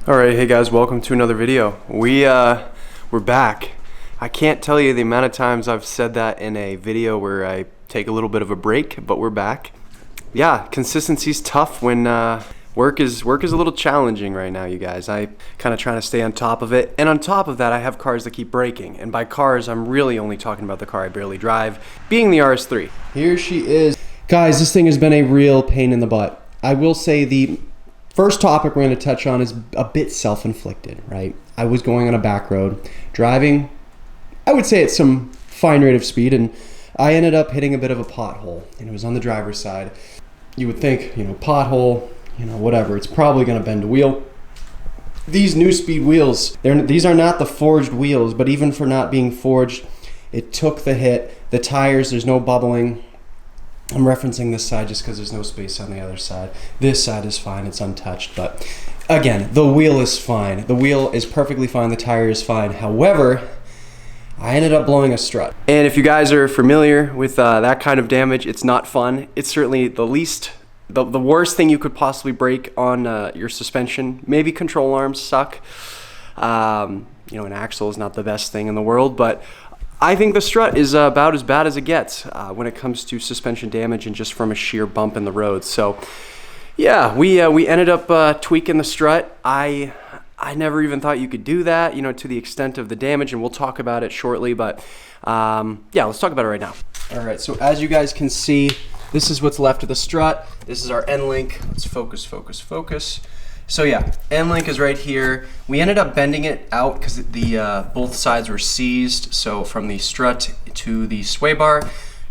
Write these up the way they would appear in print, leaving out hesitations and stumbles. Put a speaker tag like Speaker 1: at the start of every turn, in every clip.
Speaker 1: Alright, hey guys, welcome to another video. We're back. I can't tell you the amount of times I've said that in a video where I take a little bit of a break, but we're back. Yeah, consistency's tough when work is a little challenging right now, you guys. I kind of trying to stay on top of it, and on top of that, I have cars that keep breaking. And by cars, I'm really only talking about the car I barely drive, being the RS3. Here she is. Guys, this thing has been a real pain in the butt. I will say the first topic we're going to touch on is a bit self-inflicted, right? I was going on a back road, driving, I would say at some fine rate of speed, and I ended up hitting a bit of a pothole, and it was on the driver's side. You would think, pothole, whatever, it's probably going to bend a wheel. These new speed wheels, these are not the forged wheels, but even for not being forged, it took the hit. The tires, there's no bubbling. I'm referencing this side just because there's no space on the other side. This side is fine, it's untouched, but again, the wheel is fine. The wheel is perfectly fine, the tire is fine. However, I ended up blowing a strut. And if you guys are familiar with that kind of damage, it's not fun. It's certainly the worst thing you could possibly break on your suspension. Maybe control arms suck. An axle is not the best thing in the world, but I think the strut is about as bad as it gets when it comes to suspension damage and just from a sheer bump in the road. So yeah, we ended up tweaking the strut. I never even thought you could do that, to the extent of the damage, and we'll talk about it shortly, but yeah, let's talk about it right now. All right, so as you guys can see, this is what's left of the strut. This is our end link. Let's focus. So yeah, end link is right here. We ended up bending it out because the both sides were seized. So from the strut to the sway bar,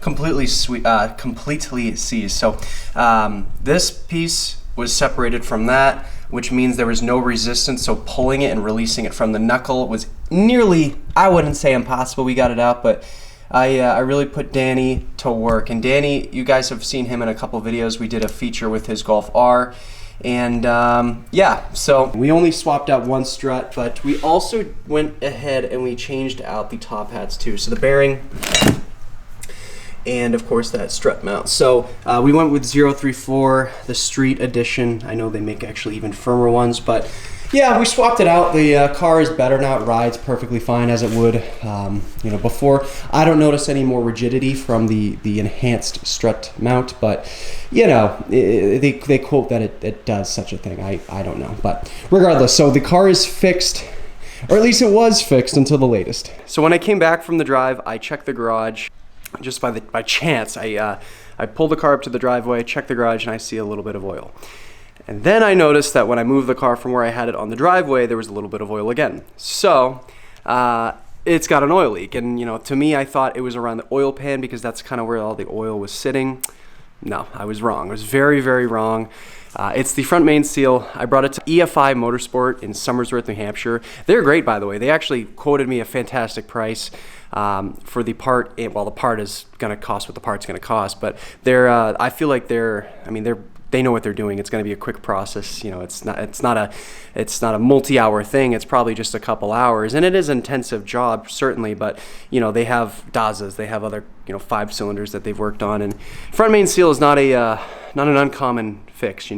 Speaker 1: completely seized. So this piece was separated from that, which means there was no resistance. So pulling it and releasing it from the knuckle was nearly, I wouldn't say impossible. We got it out, but I really put Danny to work. And Danny, you guys have seen him in a couple videos. We did a feature with his Golf R. And yeah, so we only swapped out one strut, but we also went ahead and we changed out the top hats too. So the bearing and of course that strut mount. So we went with 034, the street edition. I know they make actually even firmer ones, but yeah, we swapped it out. The car is better now. It rides perfectly fine as it would, before. I don't notice any more rigidity from the enhanced strut mount, but they quote that it does such a thing. I don't know, but regardless, so the car is fixed, or at least it was fixed until the latest. So when I came back from the drive, I checked the garage. Just by chance, I pulled the car up to the driveway, checked the garage, and I see a little bit of oil. And then I noticed that when I moved the car from where I had it on the driveway, there was a little bit of oil again. So it's got an oil leak. And to me, I thought it was around the oil pan because that's kind of where all the oil was sitting. No, I was wrong. I was very, very wrong. It's the front main seal. I brought it to EFI Motorsport in Somersworth, New Hampshire. They're great, by the way. They actually quoted me a fantastic price for the part. Well, the part is going to cost what the part's going to cost, but I feel like they know what they're doing. It's going to be a quick process. It's not a multi-hour thing. It's probably just a couple hours, and it is an intensive job certainly. But they have Dazas, they have other 5 cylinders that they've worked on, and front main seal is not an uncommon fix.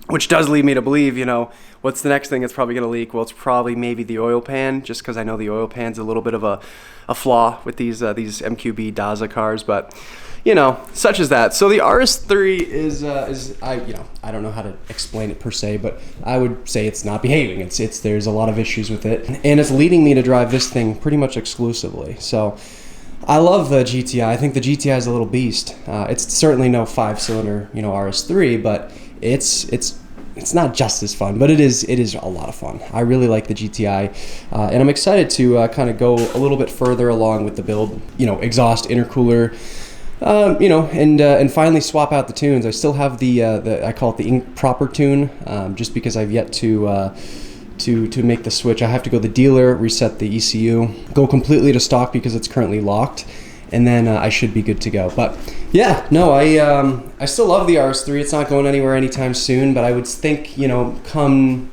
Speaker 1: Which does lead me to believe, what's the next thing that's probably going to leak? Well, it's probably maybe the oil pan, just because I know the oil pan's a little bit of a flaw with these MQB Daza cars, but such as that. So the RS3 is I don't know how to explain it per se, but I would say it's not behaving. There's a lot of issues with it, and it's leading me to drive this thing pretty much exclusively. So I love the GTI. I think the GTI is a little beast. It's certainly no 5-cylinder, RS3, but it's not just as fun, but it is a lot of fun. I really like the GTI, and I'm excited to kind of go a little bit further along with the build. Exhaust, intercooler. And finally swap out the tunes. I still have the I call it the proper tune, just because I've yet to make the switch. I have to go to the dealer, reset the ECU, go completely to stock because it's currently locked, and then I should be good to go. But yeah, no, I still love the RS3. It's not going anywhere anytime soon, but I would think come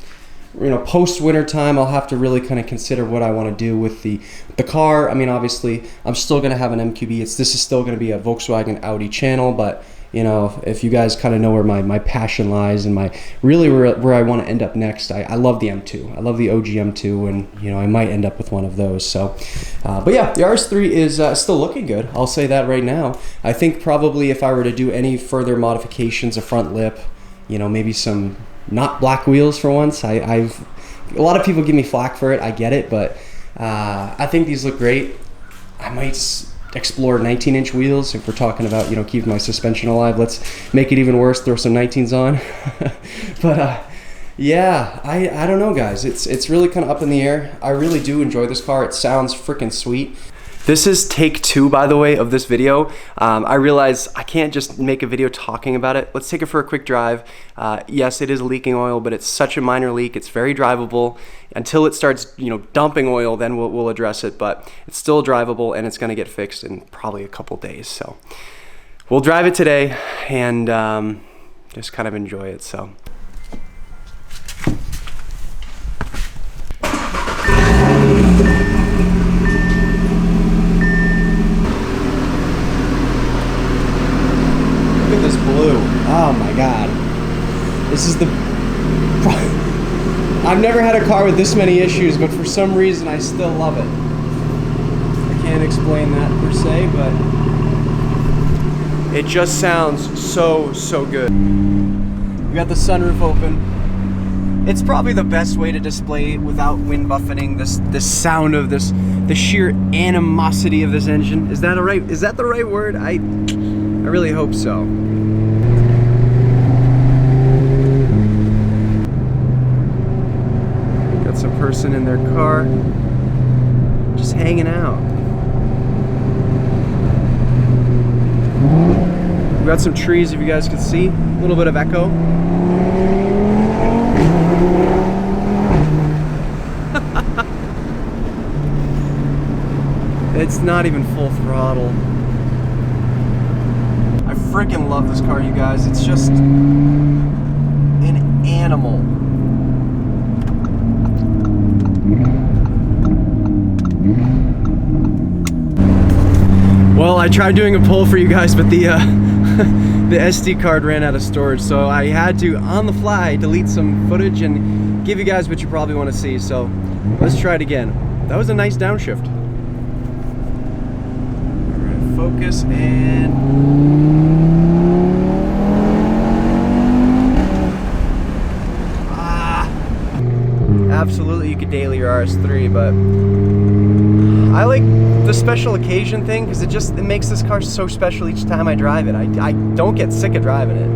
Speaker 1: post winter time, I'll have to really kind of consider what I want to do with the car. I mean, obviously, I'm still going to have an MQB. This is still going to be a Volkswagen Audi channel, but you know, if you guys kind of know where my passion lies and my really where I want to end up next, I love the M2. I love the OG M2, and you know, I might end up with one of those. So, but yeah, the RS3 is still looking good. I'll say that right now. I think probably if I were to do any further modifications, a front lip, you know, maybe some not black wheels for once. A lot of people give me flack for it. I get it, but I think these look great. I might explore 19-inch wheels if we're talking about, you know, keeping my suspension alive. Let's make it even worse, throw some 19s on. But yeah, I don't know, guys. It's really kind of up in the air. I really do enjoy this car. It sounds freaking sweet. This is take 2, by the way, of this video. I realize I can't just make a video talking about it. Let's take it for a quick drive. Yes, it is leaking oil, but it's such a minor leak. It's very drivable. Until it starts, you know, dumping oil, then we'll address it. But it's still drivable, and it's going to get fixed in probably a couple days. So we'll drive it today and just kind of enjoy it. So. Blue. Oh my god. This is the... I've never had a car with this many issues, but for some reason I still love it. I can't explain that per se, but it just sounds so good. We got the sunroof open. It's probably the best way to display without wind buffeting this sound of this, the sheer animosity of this engine. Is that the right word? I really hope so. Got some person in their car, just hanging out. We got some trees, if you guys can see. A little bit of echo. It's not even full throttle. I freaking love this car, you guys. It's just an animal. Well, I tried doing a poll for you guys, but the SD card ran out of storage, so I had to, on the fly, delete some footage and give you guys what you probably want to see. So let's try it again. That was a nice downshift. All right, focus and... Absolutely, you could daily your RS3, but I like the special occasion thing because it makes this car so special each time I drive it. I don't get sick of driving it.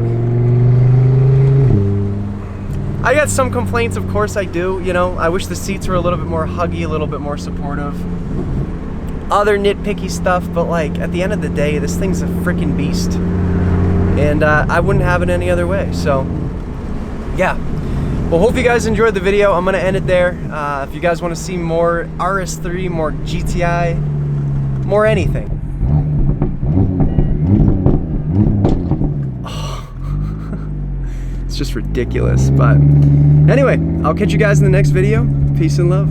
Speaker 1: I got some complaints, of course I do. You know, I wish the seats were a little bit more huggy, a little bit more supportive. Other nitpicky stuff, but like at the end of the day, this thing's a freaking beast, and I wouldn't have it any other way. So, yeah. Well, hope you guys enjoyed the video. I'm gonna end it there. If you guys want to see more RS3, more GTI, more anything. Oh. It's just ridiculous. But anyway, I'll catch you guys in the next video. Peace and love.